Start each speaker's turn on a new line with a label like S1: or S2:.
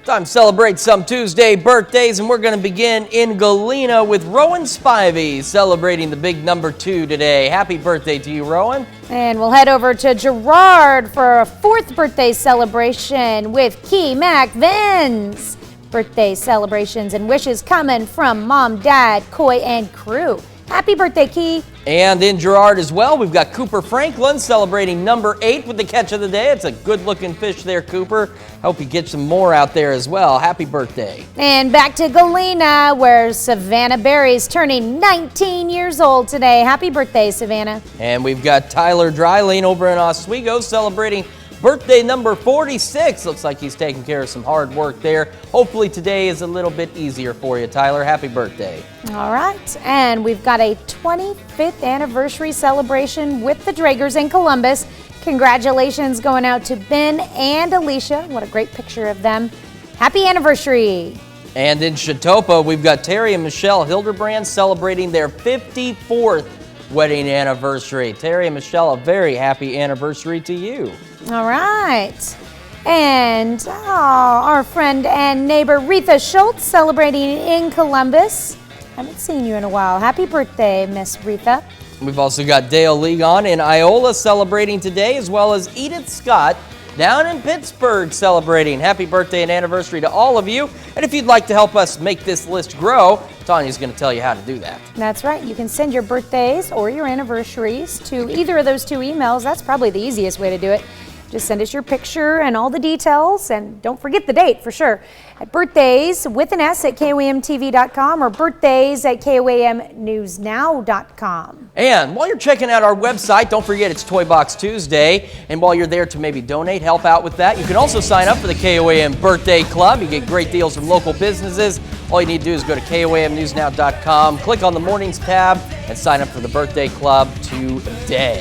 S1: Time to celebrate some Tuesday birthdays, and we're going to begin in Galena with Rowan Spivey celebrating the big number 2 today. Happy birthday to you, Rowan.
S2: And we'll head over to Girard for a 4th birthday celebration with Key Mac Vins. Birthday celebrations and wishes coming from Mom, Dad, Coy, and crew. Happy birthday, Key.
S1: And in Girard as well, we've got Cooper Franklin celebrating number 8 with the catch of the day. It's a good-looking fish there, Cooper. Hope you get some more out there as well. Happy birthday.
S2: And back to Galena, where Savannah Berry's turning 19 years old today. Happy birthday, Savannah.
S1: And we've got Tyler Dryling over in Oswego celebrating birthday number 46. Looks like he's taking care of some hard work there. Hopefully today is a little bit easier for you, Tyler. Happy birthday.
S2: All right, and we've got a 25th anniversary celebration with the Dragers in Columbus. Congratulations going out to Ben and Alicia. What a great picture of them. Happy anniversary.
S1: And in Chautauqua, we've got Terry and Michelle Hildebrand celebrating their 54th wedding anniversary. Terry and Michelle, a very happy anniversary to you.
S2: All right. And our friend and neighbor Retha Schultz celebrating in Columbus. Haven't seen you in a while. Happy birthday, Miss Retha.
S1: We've also got Dale Ligon in Iola celebrating today, as well as Edith Scott down in Pittsburgh celebrating. Happy birthday and anniversary to all of you. And if you'd like to help us make this list grow, Tanya's going to tell you how to do that.
S2: That's right. You can send your birthdays or your anniversaries to either of those 2 emails. That's probably the easiest way to do it. Just send us your picture and all the details, and don't forget the date for sure. At birthdays with an S at KOAMTV.com or birthdays at KOAMNewsNow.com.
S1: And while you're checking out our website, don't forget it's Toy Box Tuesday. And while you're there to maybe donate, help out with that, you can also sign up for the KOAM Birthday Club. You get great deals from local businesses. All you need to do is go to KOAMNewsNow.com, click on the Mornings tab, and sign up for the Birthday Club today.